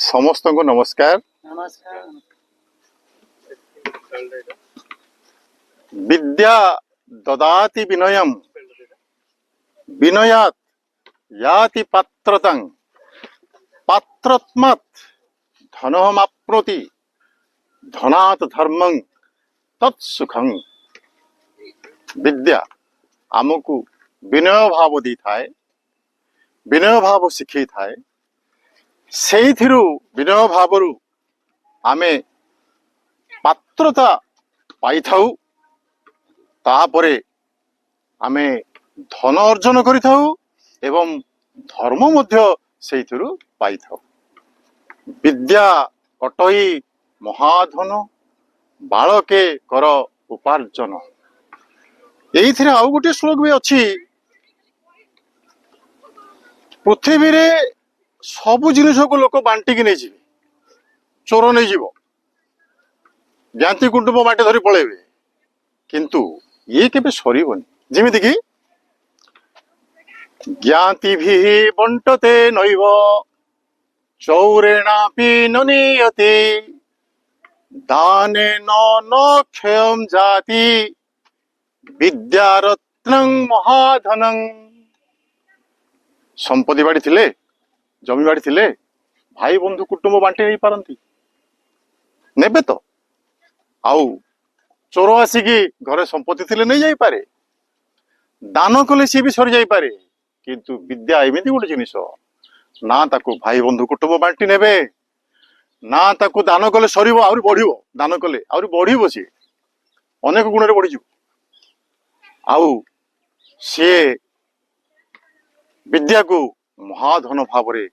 समस्त को नमस्कार। विद्या ददाति विनयम विनयात याति पात्रतं पात्रत्मात् धनमप्नोति धनात् धर्मं तत्सुखं। विद्या आमको विनय भाव दी थाए, विनय भाव शिखई थाए। सेइथिरु विनय भावरु आमे पात्रता पाई थाउ, तापरे आमे धन अर्जन करि थाउ एवं धर्म मध्य सेइथिरु पाई थाउ। विद्या कटई महाधन बालके कर उपार्जन। एइथिरे आउ गोटे श्लोक भी अछि, पृथ्वी रे सबु जिनिस को लोक बांटी की नहीं जीवे, चोर नहीं जीव, ज्ञाति कुटुंब बांटी धरी पळेबे, किंतु ये केबे सरीबनी। जेमिति कि ज्ञाति भी बंटते नैव चौरेणापि न नीयते दानेन न क्षयं जाति विद्यारत्नं महाधनं। संपत्ति बाड़ी थिले, जमी बाड़ी थिले, भाई बंधु कुटुंब बांटी नहीं पारंती, नेबे तो आउ चोर आसिकी घरे संपत्ति थिले नहीं जाई पारे, दान कले सी भी सरी जाई पारे। किंतु विद्या एमिति गोटे जिनिस, ना ताकू भाई बंधु कुटुंब बांटी नेबे, ना ताकू दान कले सरीबो, आउरी बढ़िबो, दान कले आउरी बढ़िबो, सी अनेक गुण रे बढ़ी जिवो। आउ से विद्या को महाधन भाव रे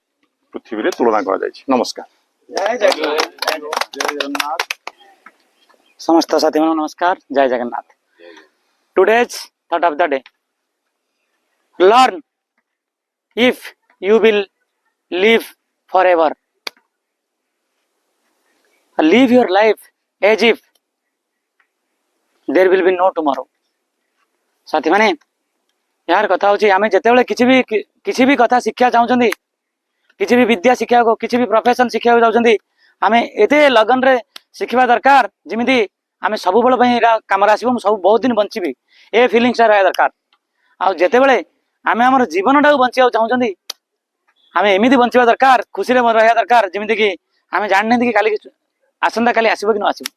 पृथ्वी रे तुलना करा जाय। नमस्कार। जय जगन्नाथ। समस्त साथी मन नमस्कार। जय Jagannath. Today's thought of the day, learn if you will live forever, live your life as if there will be no tomorrow. साथी माने यार कथा होची, आमे जेतेबेले किछि भी कथा शिक्षा चाहउछंदी, किछि भी विद्या शिक्षा को, किछि भी प्रोफेशन शिक्षा को जाउछंदी, आमे एते लगन रे शिखिबा दरकार जिमिति आमे सब बळ पई एरा कामरा आसीबो, हम सब बहुत दिन बंचिबी, ए फीलिंग्स रहया दरकार। आ जेतेबेले आमे हमर जीवनटा बंचिया चाहउछंदी, आमे एमिति बंचिबा दरकार, खुशी रे रहया दरकार जिमिति कि आमे जानने कि काली आसंदा काली आसीबो कि न आसीबो।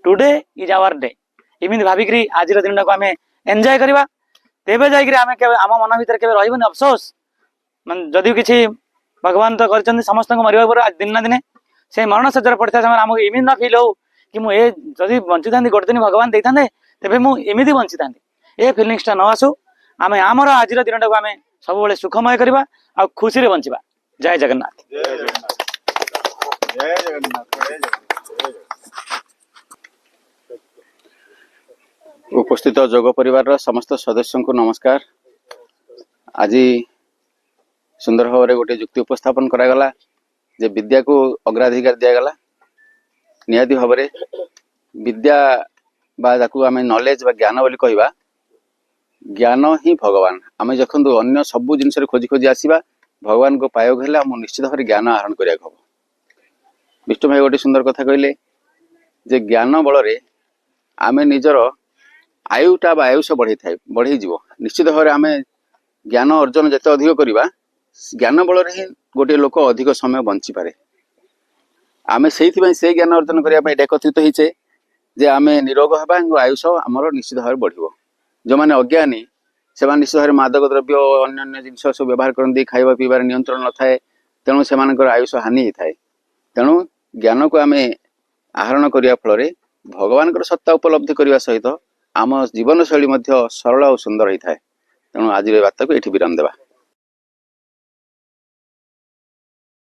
टुडे इज आवर डे, एमिति भाबिकरी आजिर दिनटा को आमे एन्जॉय करबा, तेबे जाई आम मन भीतर के रही अफसोस। मान जदि किसी भगवान तो कर समस्त मरवा पर दिन ना दिने से मरण सज्जार पड़ता समय आमको एमि ना फिल हो कि मुझे जदि बंची था गोटे दिन भगवान दे था तेरे मुझे बंची था, ए फिलिंगसटा न आसू। आम आमर आज दिन टाक आम सब सुखमय करवा आ खुशी रे बंचिबा। जय जगन्नाथ। उपस्थित जोग परिवार समस्त सदस्य को नमस्कार। आज सुंदर भाव में गोटे युक्ति उपस्थापन करागला जे विद्या को अग्राधिकार दिगला। निहाती भाव में विद्या आम नॉलेज बा ज्ञान बोली कहवा, ज्ञान ही भगवान। आम देखु अन्य सबू जिनस खोजी खोजी आसवा भगवान को पाइक हेल्ला आम निश्चित भाव ज्ञान आहरण करा हम। विष्णु भाई गोटे सुंदर कथा कहले जे ज्ञान बल आम निजर आयुटा आयुष बढ़ई जीव। निश्चित भाव आम ज्ञान अर्जन जिते अधिक करवा ज्ञान बल ही गोटे लोक अधिक समय बंची पारे। आम से ज्ञान अर्जन करने एकत्रित होचे जे आम निरोग हवा आयुष आमर निश्चित भाव बढ़। जो मैंने अज्ञानी से निश्चित भाव मादक द्रव्य अन्य जिन सब व्यवहार करती, खावा पीबार नियंत्रण न थाए, तेणु से आयुष हानि होता है। तेणु ज्ञान को आम आहरण करने फल भगवान सत्ता उपलब्धि करने सहित आम जीवन शैली सरल और सुंदर होता है। तेणु आज बार्ता को ये विराम देवा।